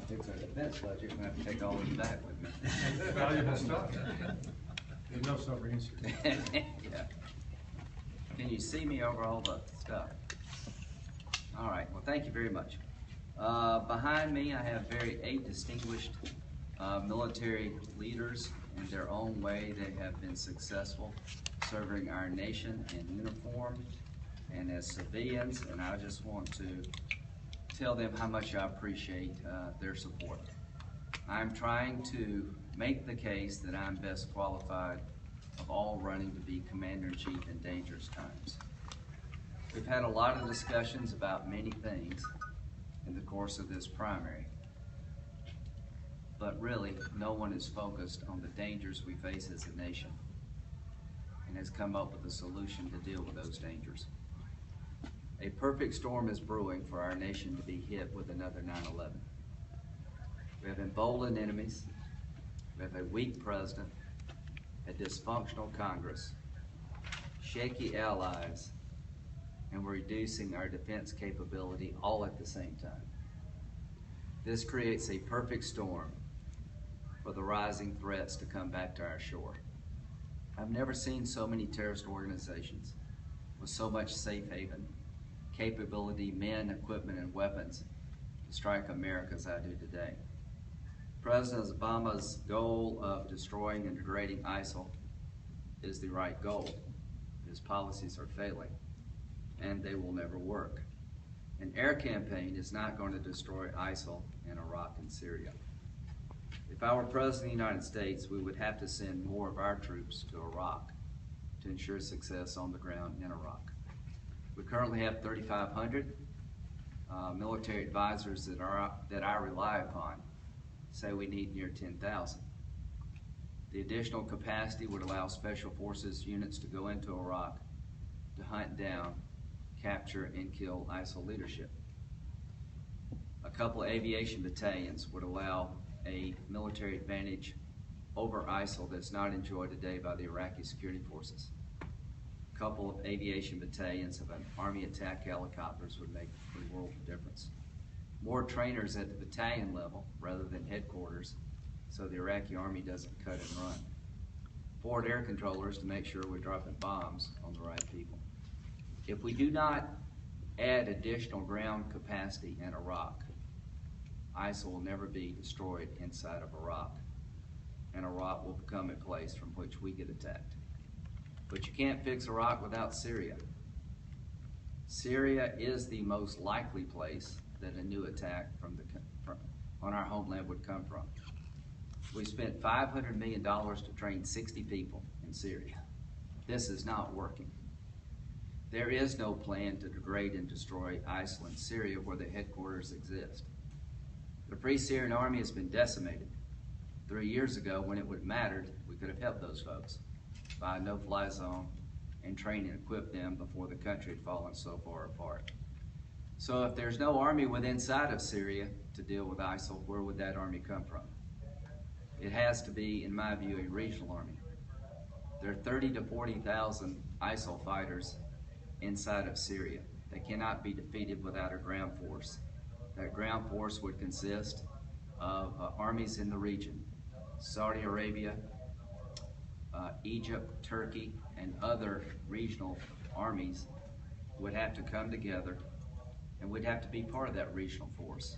fix our defense budget, I'm gonna have to take all of it back with me. Valuable stuff. There's no submarines here. Yeah. Can you see me over all the stuff? All right, well, thank you very much. Behind me, I have eight distinguished military leaders. In their own way, they have been successful serving our nation in uniform and as civilians, and I just want to tell them how much I appreciate their support. I'm trying to make the case that I'm best qualified of all running to be Commander-in-Chief in dangerous times. We've had a lot of discussions about many things in the course of this primary, but really no one is focused on the dangers we face as a nation and has come up with a solution to deal with those dangers. A perfect storm is brewing for our nation to be hit with another 9/11. We have emboldened enemies, we have a weak president, a dysfunctional Congress, shaky allies, and we're reducing our defense capability all at the same time. This creates a perfect storm for the rising threats to come back to our shore. I've never seen so many terrorist organizations with so much safe haven, capability, men, equipment, and weapons to strike America as I do today. President Obama's goal of destroying and degrading ISIL is the right goal. His policies are failing, and they will never work. An air campaign is not going to destroy ISIL in Iraq and Syria. If I were President of the United States, we would have to send more of our troops to Iraq to ensure success on the ground in Iraq. We currently have 3,500 military advisors that I rely upon say we need near 10,000. The additional capacity would allow Special Forces units to go into Iraq to hunt down, capture, and kill ISIL leadership. A couple of aviation battalions would allow a military advantage over ISIL that's not enjoyed today by the Iraqi security forces. A couple of aviation battalions of an Army attack helicopters would make a world of difference. More trainers at the battalion level rather than headquarters, so the Iraqi Army doesn't cut and run. Forward air controllers to make sure we're dropping bombs on the right people. If we do not add additional ground capacity in Iraq, ISIL will never be destroyed inside of Iraq, and Iraq will become a place from which we get attacked. But you can't fix Iraq without Syria. Syria is the most likely place that a new attack on our homeland would come from. We spent $500 million to train 60 people in Syria. This is not working. There is no plan to degrade and destroy ISIL in Syria where the headquarters exist. The Free Syrian Army has been decimated. 3 years ago, when it would have mattered, we could have helped those folks by a no-fly zone and train and equip them before the country had fallen so far apart. So if there's no army within inside of Syria to deal with ISIL, where would that army come from? It has to be, in my view, a regional army. There are 30 to 40,000 ISIL fighters inside of Syria. They cannot be defeated without a ground force. That ground force would consist of armies in the region, Saudi Arabia, Egypt, Turkey, and other regional armies would have to come together, and we'd have to be part of that regional force.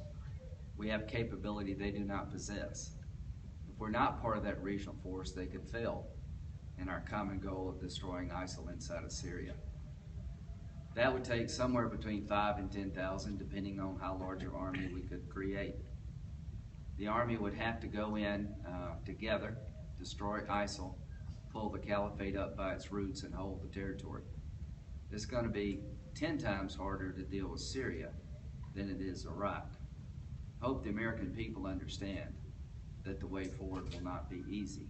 We have capability they do not possess. If we're not part of that regional force, they could fail in our common goal of destroying ISIL inside of Syria. That would take somewhere between 5,000 and 10,000, depending on how large an army we could create. The army would have to go in together, destroy ISIL, pull the caliphate up by its roots, and hold the territory. It's going to be 10 times harder to deal with Syria than it is Iraq. I hope the American people understand that the way forward will not be easy,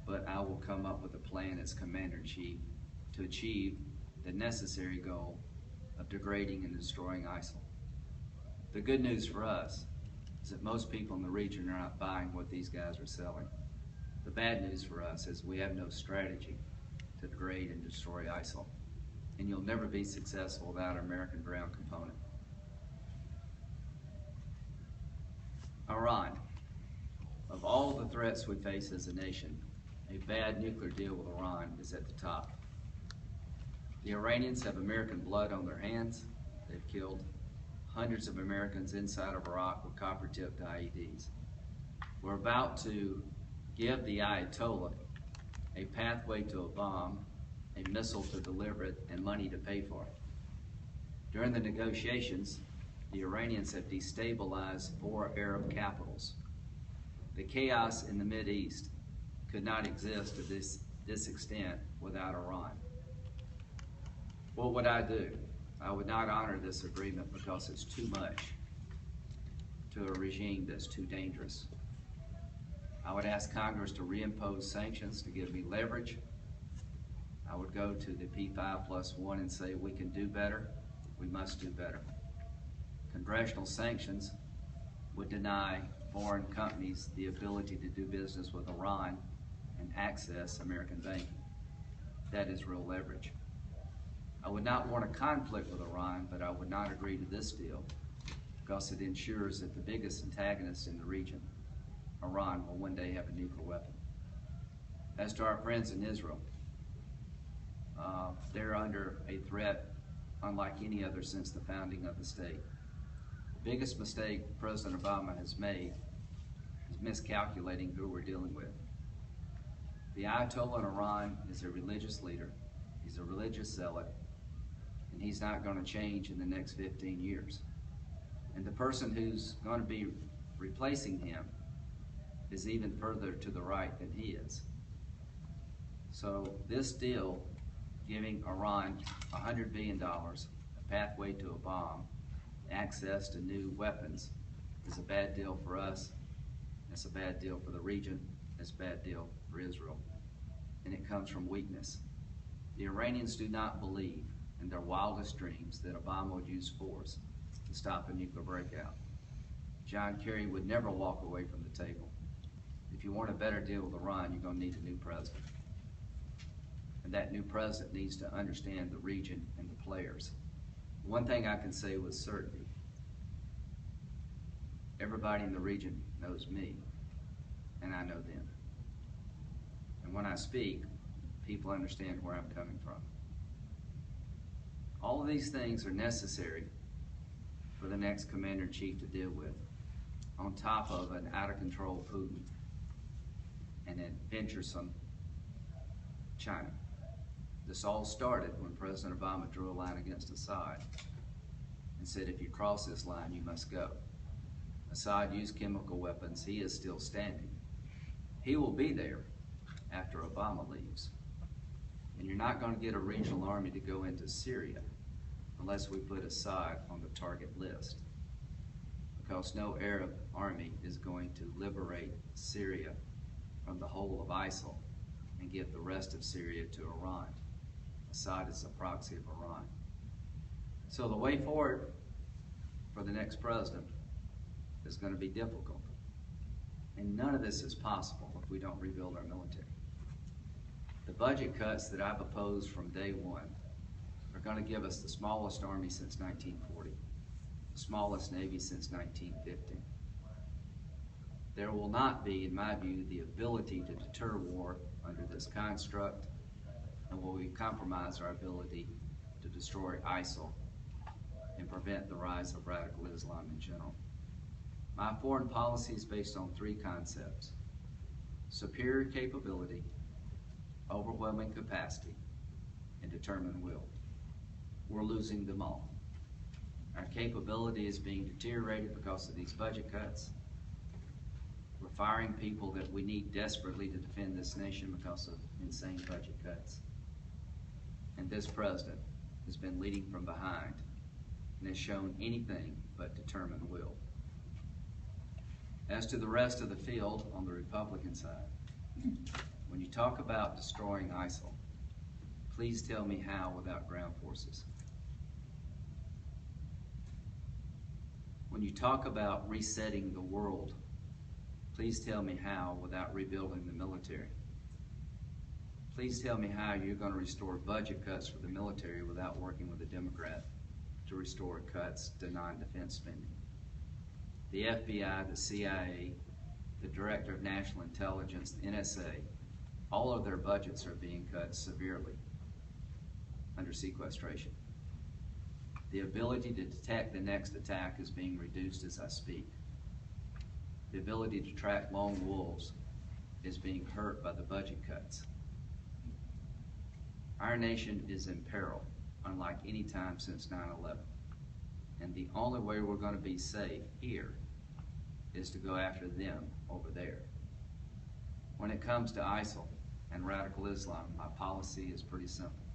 but I will come up with a plan as Commander-in-Chief to achieve the necessary goal of degrading and destroying ISIL. The good news for us is that most people in the region are not buying what these guys are selling. The bad news for us is we have no strategy to degrade and destroy ISIL, and you'll never be successful without an American ground component. Iran. Of all the threats we face as a nation, a bad nuclear deal with Iran is at the top. The Iranians have American blood on their hands. They've killed hundreds of Americans inside of Iraq with copper-tipped IEDs. We're about to give the Ayatollah a pathway to a bomb, a missile to deliver it, and money to pay for it. During the negotiations, the Iranians have destabilized 4 Arab capitals. The chaos in the Mideast could not exist to this extent without Iran. What would I do? I would not honor this agreement because it's too much to a regime that's too dangerous. I would ask Congress to reimpose sanctions to give me leverage. I would go to the P5+1 and say we can do better, we must do better. Congressional sanctions would deny foreign companies the ability to do business with Iran and access American banking. That is real leverage. I would not want a conflict with Iran, but I would not agree to this deal because it ensures that the biggest antagonist in the region, Iran, will one day have a nuclear weapon. As to our friends in Israel, they're under a threat unlike any other since the founding of the state. The biggest mistake President Obama has made is miscalculating who we're dealing with. The Ayatollah in Iran is a religious leader, he's a religious zealot, and he's not going to change in the next 15 years. And the person who's going to be replacing him is even further to the right than he is. So this deal, giving Iran $100 billion, a pathway to a bomb, access to new weapons, is a bad deal for us, it's a bad deal for the region, it's a bad deal for Israel, and it comes from weakness. The Iranians do not believe in their wildest dreams that Obama would use force to stop a nuclear breakout. John Kerry would never walk away from the table. If you want a better deal with Iran, you're going to need a new president. And that new president needs to understand the region and the players. One thing I can say with certainty, everybody in the region knows me, and I know them. And when I speak, people understand where I'm coming from. All of these things are necessary for the next commander-in-chief to deal with, on top of an out-of-control Putin and an venturesome China. This all started when President Obama drew a line against Assad and said, if you cross this line, you must go. Assad used chemical weapons. He is still standing. He will be there after Obama leaves. And you're not going to get a regional army to go into Syria unless we put Assad on the target list, because no Arab army is going to liberate Syria from the whole of ISIL and give the rest of Syria to Iran. Assad is a proxy of Iran. So the way forward for the next president is going to be difficult. And none of this is possible if we don't rebuild our military. The budget cuts that I've opposed from day one are going to give us the smallest army since 1940, the smallest navy since 1950. There will not be, in my view, the ability to deter war under this construct, and will we compromise our ability to destroy ISIL and prevent the rise of radical Islam in general. My foreign policy is based on 3 concepts: superior capability, overwhelming capacity, and determined will. We're losing them all. Our capability is being deteriorated because of these budget cuts. We're firing people that we need desperately to defend this nation because of insane budget cuts. And this president has been leading from behind and has shown anything but determined will. As to the rest of the field on the Republican side, when you talk about destroying ISIL, please tell me how without ground forces. When you talk about resetting the world, please tell me how without rebuilding the military. Please tell me how you're going to restore budget cuts for the military without working with a Democrat to restore cuts to non-defense spending. the FBI, the CIA, the Director of National Intelligence, the NSA, all of their budgets are being cut severely under sequestration. The ability to detect the next attack is being reduced as I speak. The ability to track lone wolves is being hurt by the budget cuts. Our nation is in peril, unlike any time since 9/11. And the only way we're going to be safe here is to go after them over there. When it comes to ISIL and radical Islam, my policy is pretty simple.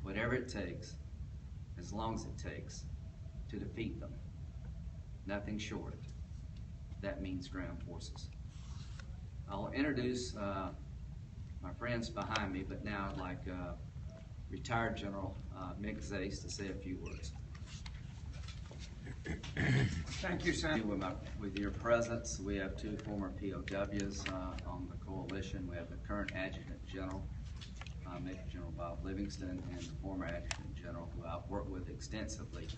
Whatever it takes, as long as it takes, to defeat them. Nothing short. That means ground forces. I'll introduce my friends behind me, but now I'd like retired General Mick Zase to say a few words. Thank you, Sam. With your presence, we have two former POWs on the Coalition. We have the current Adjutant General, Major General Bob Livingston, and the former Adjutant General, who I've worked with extensively.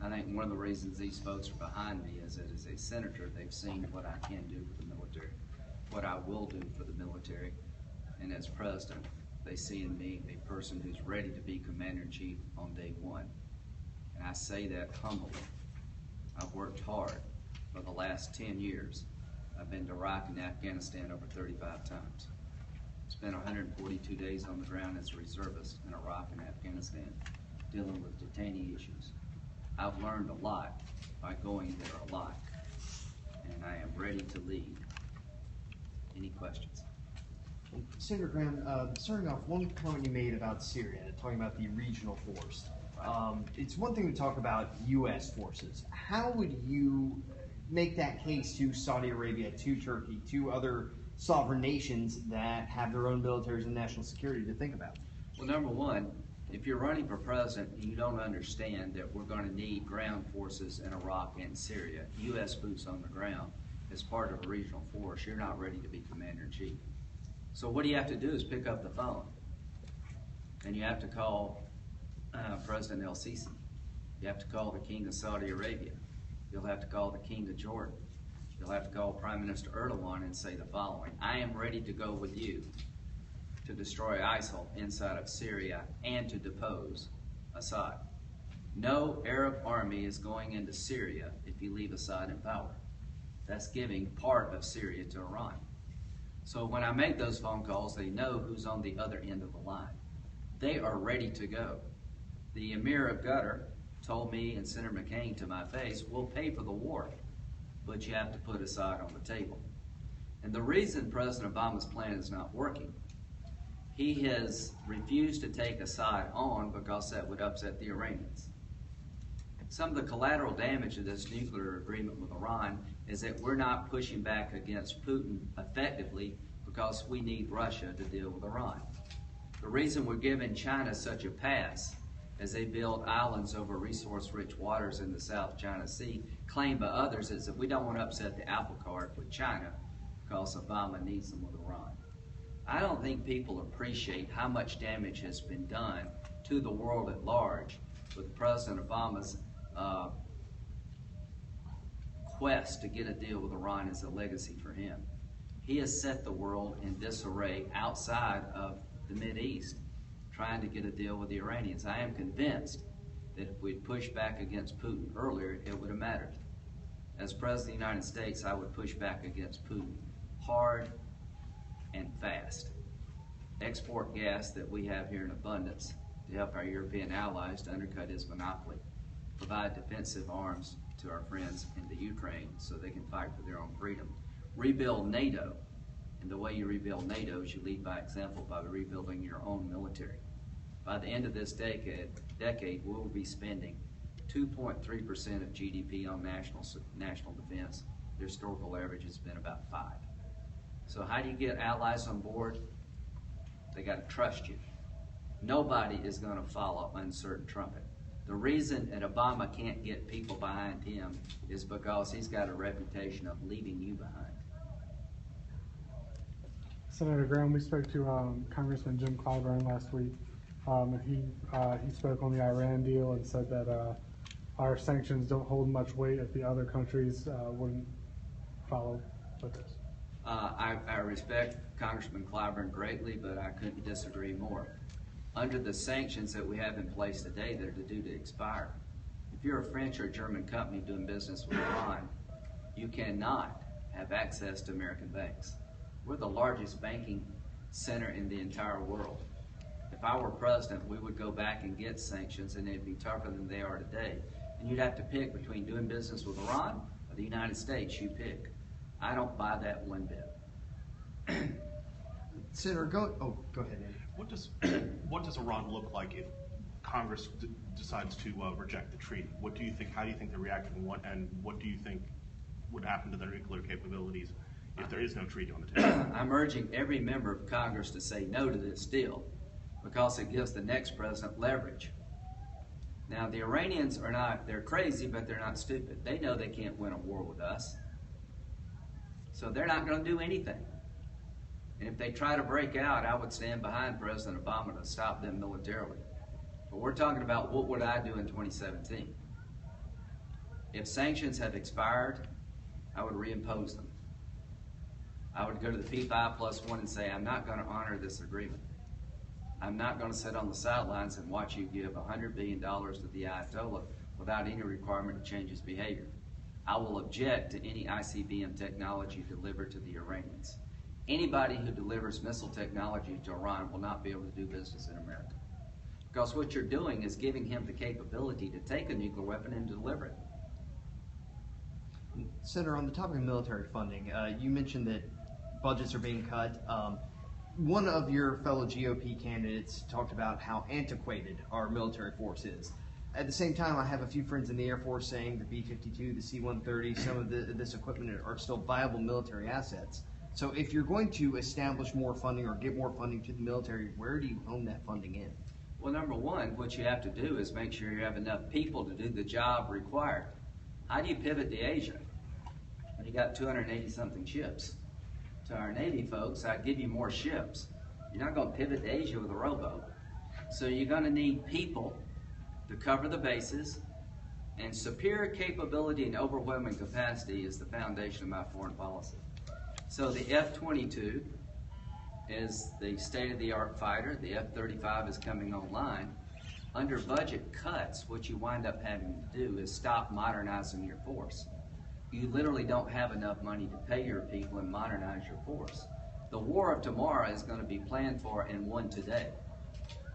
I think one of the reasons these folks are behind me is that as a senator, they've seen what I can do for the military, what I will do for the military, and as president, they see in me a person who's ready to be Commander-in-Chief on day one. And I say that humbly. I've worked hard for the last 10 years. I've been to Iraq and Afghanistan over 35 times. Spent 142 days on the ground as a reservist in Iraq and Afghanistan, dealing with detainee issues. I've learned a lot by going there a lot, and I am ready to lead. Any questions? Senator Graham, starting off, one comment you made about Syria, talking about the regional force. It's one thing to talk about U.S. forces. How would you make that case to Saudi Arabia, to Turkey, to other sovereign nations that have their own militaries and national security to think about? Well, number one, if you're running for president and you don't understand that we're going to need ground forces in Iraq and Syria, U.S. boots on the ground, as part of a regional force, you're not ready to be Commander-in-Chief. So what you have to do is pick up the phone, and you have to call President El-Sisi. You have to call the King of Saudi Arabia. You'll have to call the King of Jordan. You'll have to call Prime Minister Erdogan and say the following: I am ready to go with you to destroy ISIL inside of Syria and to depose Assad. No Arab army is going into Syria if you leave Assad in power. That's giving part of Syria to Iran. So when I make those phone calls, they know who's on the other end of the line. They are ready to go. The Emir of Qatar told me and Senator McCain to my face, we'll pay for the war, but you have to put Assad on the table. And the reason President Obama's plan is not working, he has refused to take Assad on because that would upset the Iranians. Some of the collateral damage of this nuclear agreement with Iran is that we're not pushing back against Putin effectively because we need Russia to deal with Iran. The reason we're giving China such a pass as they build islands over resource-rich waters in the South China Sea, claimed by others, is that we don't want to upset the apple cart with China because Obama needs them with Iran. I don't think people appreciate how much damage has been done to the world at large with President Obama's quest to get a deal with Iran as a legacy for him. He has set the world in disarray outside of the Mideast, trying to get a deal with the Iranians. I am convinced that if we'd pushed back against Putin earlier, it would have mattered. As President of the United States, I would push back against Putin hard and fast. Export gas that we have here in abundance to help our European allies to undercut his monopoly. Provide defensive arms to our friends in the Ukraine so they can fight for their own freedom. Rebuild NATO. And the way you rebuild NATO is you lead by example by rebuilding your own military. By the end of this decade, we'll be spending 2.3% of GDP on national defense. The historical average has been about 5%. So how do you get allies on board? They got to trust you. Nobody is going to follow uncertain trumpet. The reason that Obama can't get people behind him is because he's got a reputation of leaving you behind. Senator Graham, we spoke to Congressman Jim Clyburn last week, and he spoke on the Iran deal and said that our sanctions don't hold much weight if the other countries wouldn't follow with this. I respect Congressman Clyburn greatly, but I couldn't disagree more. Under the sanctions that we have in place today that are due to expire, if you're a French or German company doing business with Iran, you cannot have access to American banks. We're the largest banking center in the entire world. If I were president, we would go back and get sanctions, and they'd be tougher than they are today. And you'd have to pick between doing business with Iran or the United States. You pick. I don't buy that one bit. Senator, go ahead, Andy. What does Iran look like if Congress decides to reject the treaty? What do you think? How do you think they react, and what do you think would happen to their nuclear capabilities if there is no treaty on the table? I'm urging every member of Congress to say no to this deal because it gives the next president leverage. Now, the Iranians are not, they're crazy, but they're not stupid. They know they can't win a war with us. So they're not going to do anything. And if they try to break out, I would stand behind President Obama to stop them militarily. But we're talking about what would I do in 2017. If sanctions have expired, I would reimpose them. I would go to the P5+1 and say, I'm not going to honor this agreement. I'm not going to sit on the sidelines and watch you give $100 billion to the Ayatollah without any requirement to change his behavior. I will object to any ICBM technology delivered to the Iranians. Anybody who delivers missile technology to Iran will not be able to do business in America. Because what you're doing is giving him the capability to take a nuclear weapon and deliver it. Senator, on the topic of military funding, you mentioned that budgets are being cut. One of your fellow GOP candidates talked about how antiquated our military force is. At the same time, I have a few friends in the Air Force saying the B-52, the C-130, some of this equipment are still viable military assets. So if you're going to establish more funding or get more funding to the military, where do you hone that funding in? Well, number one, what you have to do is make sure you have enough people to do the job required. How do you pivot to Asia when you got 280-something ships? To our Navy folks, I'd give you more ships. You're not going to pivot to Asia with a rowboat. So you're going to need people to cover the bases, and superior capability and overwhelming capacity is the foundation of my foreign policy. So the F-22 is the state-of-the-art fighter. The F-35 is coming online. Under budget cuts, what you wind up having to do is stop modernizing your force. You literally don't have enough money to pay your people and modernize your force. The war of tomorrow is going to be planned for and won today.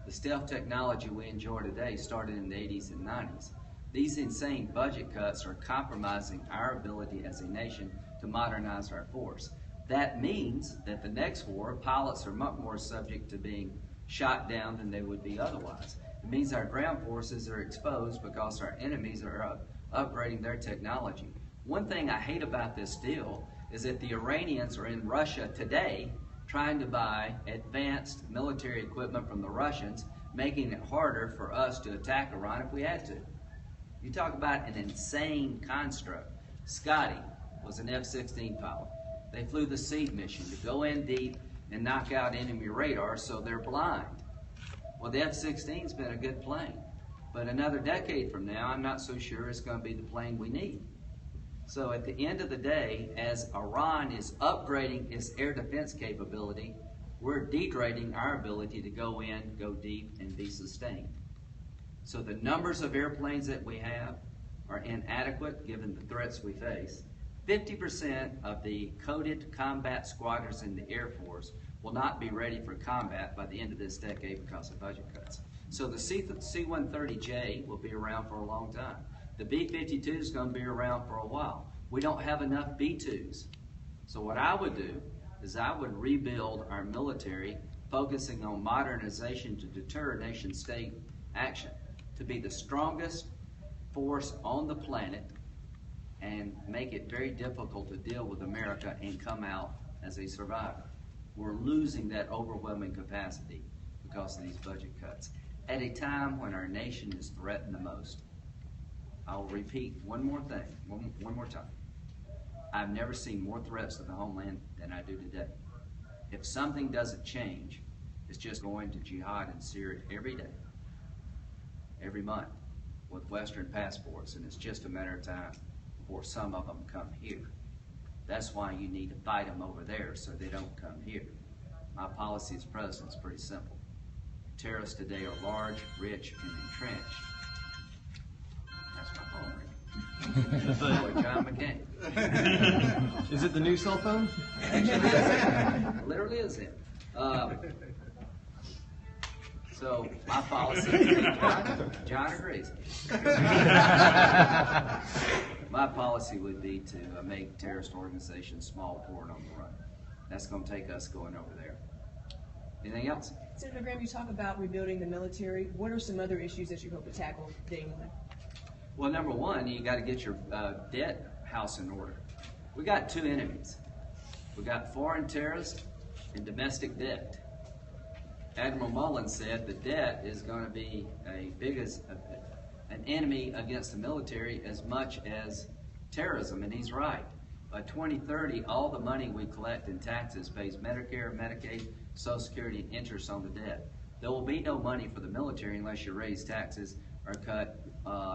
The stealth technology we enjoy today started in the 80s and 90s. These insane budget cuts are compromising our ability as a nation to modernize our force. That means that the next war, pilots are much more subject to being shot down than they would be otherwise. It means our ground forces are exposed because our enemies are upgrading their technology. One thing I hate about this deal is that the Iranians are in Russia today trying to buy advanced military equipment from the Russians, making it harder for us to attack Iran if we had to. You talk about an insane construct. Scotty was an F-16 pilot. They flew the SEED mission to go in deep and knock out enemy radar so they're blind. Well, the F-16's been a good plane, but another decade from now, I'm not so sure it's going to be the plane we need. So at the end of the day, as Iran is upgrading its air defense capability, we're degrading our ability to go in, go deep, and be sustained. So the numbers of airplanes that we have are inadequate given the threats we face. 50% of the coded combat squadrons in the Air Force will not be ready for combat by the end of this decade because of budget cuts. So the C-130J will be around for a long time. The B-52 is going to be around for a while. We don't have enough B-2s. So what I would do is I would rebuild our military, focusing on modernization to deter nation-state action, to be the strongest force on the planet and make it very difficult to deal with America and come out as a survivor. We're losing that overwhelming capacity because of these budget cuts at a time when our nation is threatened the most. I'll repeat one more thing, one more time. I've never seen more threats to the homeland than I do today. If something doesn't change, it's just going to jihad in Syria every day, every month. with Western passports, and it's just a matter of time before some of them come here. That's why you need to fight them over there so they don't come here. My policy as president is pretty simple. Terrorists today are large, rich, and entrenched. That's my phone ring. Boy, John McCain. Is it the new cell phone? It literally is him. So my policy, John agrees. My policy would be to make terrorist organizations small, poor, and on the run. That's going to take us going over there. Anything else? Senator Graham, you talk about rebuilding the military. What are some other issues that you hope to tackle day one? Well, number one, you got to get your debt house in order. We got two enemies. We got foreign terrorists and domestic debt. Admiral Mullen said the debt is going to be an enemy against the military as much as terrorism, and he's right. By 2030, all the money we collect in taxes pays Medicare, Medicaid, Social Security, and interest on the debt. There will be no money for the military unless you raise taxes or cut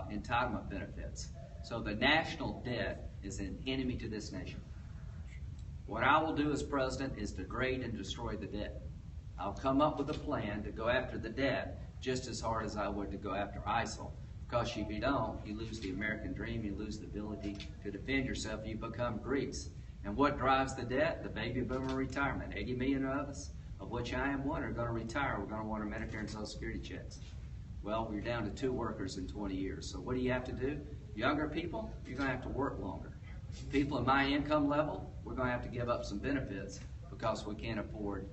entitlement benefits. So the national debt is an enemy to this nation. What I will do as president is degrade and destroy the debt. I'll come up with a plan to go after the debt just as hard as I would to go after ISIL. Because if you don't, you lose the American dream, you lose the ability to defend yourself, you become Greece. And what drives the debt? The baby boomer retirement. 80 million of us, of which I am one, are going to retire. We're going to want our Medicare and Social Security checks. Well, we're down to 2 workers in 20 years. So what do you have to do? Younger people, you're going to have to work longer. People in my income level, we're going to have to give up some benefits because we can't afford,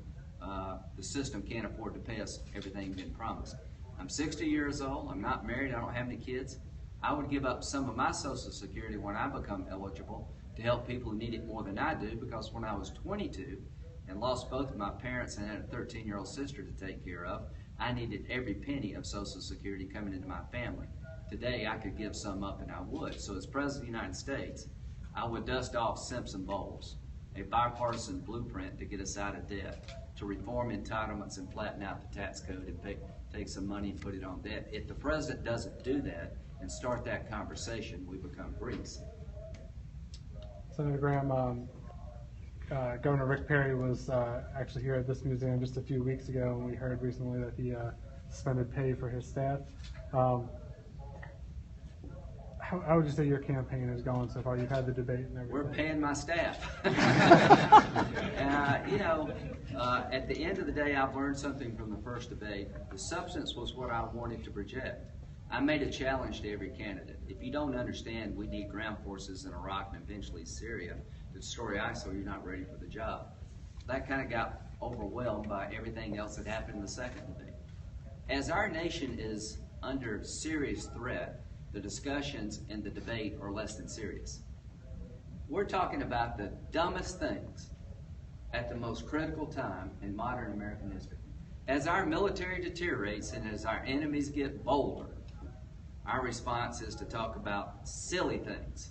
the system can't afford to pay us everything been promised. I'm 60 years old, I'm not married, I don't have any kids. I would give up some of my Social Security when I become eligible to help people who need it more than I do, because when I was 22 and lost both of my parents and had a 13-year-old sister to take care of, I needed every penny of Social Security coming into my family. Today, I could give some up, and I would. So as President of the United States, I would dust off Simpson Bowles, a bipartisan blueprint to get us out of debt, to reform entitlements and flatten out the tax code and take some money and put it on debt. If the president doesn't do that and start that conversation, we become Greeks. Senator Graham, Governor Rick Perry was actually here at this museum just a few weeks ago, and we heard recently that he suspended pay for his staff. How would you say your campaign is going so far? You've had the debate and everything. We're paying my staff. At the end of the day, I've learned something from the first debate. The substance was what I wanted to project. I made a challenge to every candidate. If you don't understand we need ground forces in Iraq and eventually Syria to destroy ISIL, you're not ready for the job. That kind of got overwhelmed by everything else that happened in the second debate. As our nation is under serious threat, the discussions and the debate are less than serious. We're talking about the dumbest things at the most critical time in modern American history. As our military deteriorates and as our enemies get bolder, our response is to talk about silly things,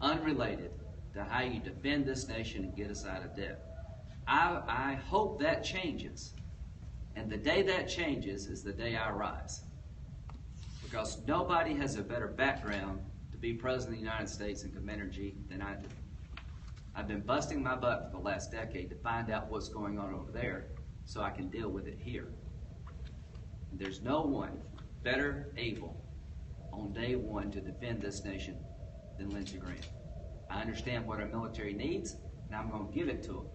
unrelated to how you defend this nation and get us out of debt. I hope that changes. And the day that changes is the day I rise. Because nobody has a better background to be President of the United States and Commander-in-Chief than I do. I've been busting my butt for the last decade to find out what's going on over there so I can deal with it here. And there's no one better able on day one to defend this nation than Lindsey Graham. I understand what our military needs, and I'm going to give it to them.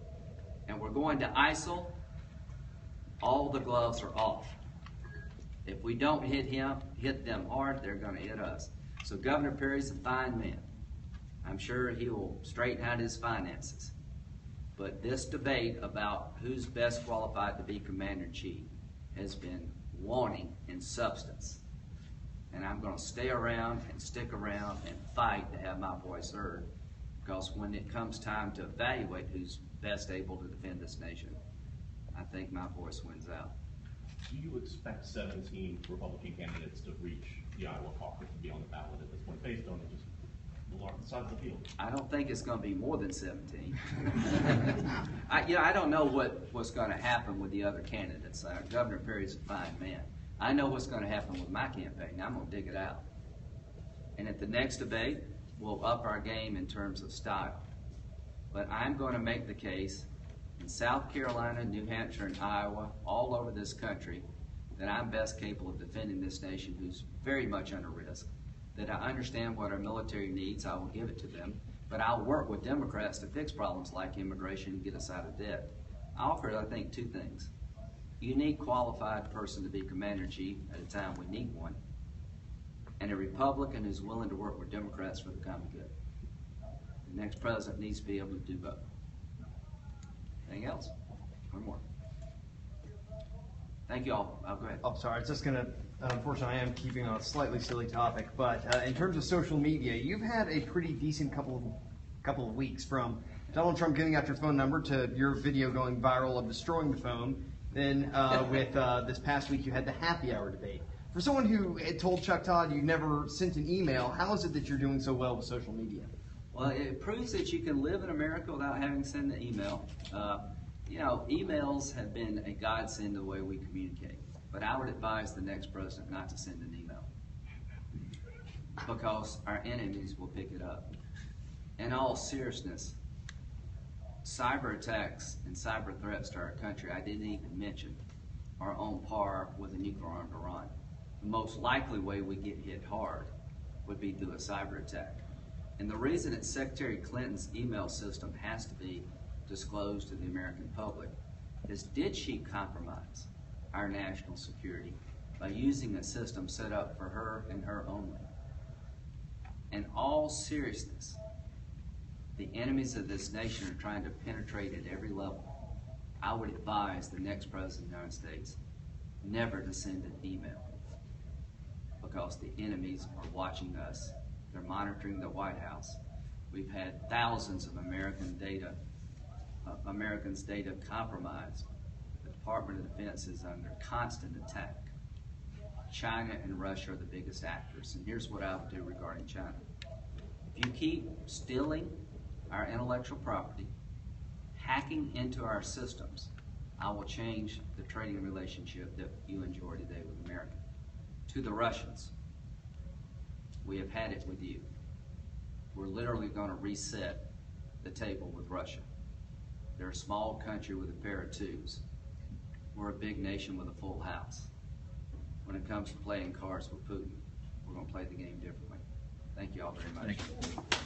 And we're going to ISIL, all the gloves are off. If we don't hit them hard, they're going to hit us. So Governor Perry's a fine man. I'm sure he will straighten out his finances. But this debate about who's best qualified to be Commander-in-Chief has been wanting in substance. And I'm going to stay around and stick around and fight to have my voice heard. Because when it comes time to evaluate who's best able to defend this nation, I think my voice wins out. Do you expect 17 Republican candidates to reach the Iowa caucus to be on the ballot at this point, based on just the size of the field? I don't think it's going to be more than 17. I don't know what's going to happen with the other candidates. Governor Perry's a fine man. I know what's going to happen with my campaign. I'm going to dig it out. And at the next debate, we'll up our game in terms of style. But I'm going to make the case in South Carolina, New Hampshire, and Iowa, all over this country, that I'm best capable of defending this nation who's very much under risk, that I understand what our military needs, I will give it to them, but I'll work with Democrats to fix problems like immigration and get us out of debt. I offer, I think, two things. A unique, qualified person to be commander-in-chief at a time we need one, and a Republican who's willing to work with Democrats for the common good. The next president needs to be able to do both. Anything else? One more. Thank you all. I'll go ahead. Oh, sorry. I was just going to, unfortunately, I am keeping on a slightly silly topic, but in terms of social media, you've had a pretty decent couple of weeks, from Donald Trump giving out your phone number to your video going viral of destroying the phone. Then with this past week, you had the happy hour debate. For someone who had told Chuck Todd you never sent an email, how is it that you're doing so well with social media? Well, it proves that you can live in America without having to send an email. You know, emails have been a godsend to the way we communicate. But I would advise the next president not to send an email, because our enemies will pick it up. In all seriousness, cyber attacks and cyber threats to our country, I didn't even mention, are on par with a nuclear-armed Iran. The most likely way we get hit hard would be through a cyber attack. And the reason that Secretary Clinton's email system has to be disclosed to the American public is, did she compromise our national security by using a system set up for her and her only? In all seriousness, the enemies of this nation are trying to penetrate at every level. I would advise the next president of the United States never to send an email, because the enemies are watching us. They're monitoring the White House. We've had thousands of Americans' data compromised. The Department of Defense is under constant attack. China and Russia are the biggest actors. And here's what I would do regarding China. If you keep stealing our intellectual property, hacking into our systems, I will change the trading relationship that you enjoy today with America. To the Russians, we have had it with you. We're literally going to reset the table with Russia. They're a small country with a pair of twos. We're a big nation with a full house. When it comes to playing cards with Putin, we're going to play the game differently. Thank you all very much. Thank you.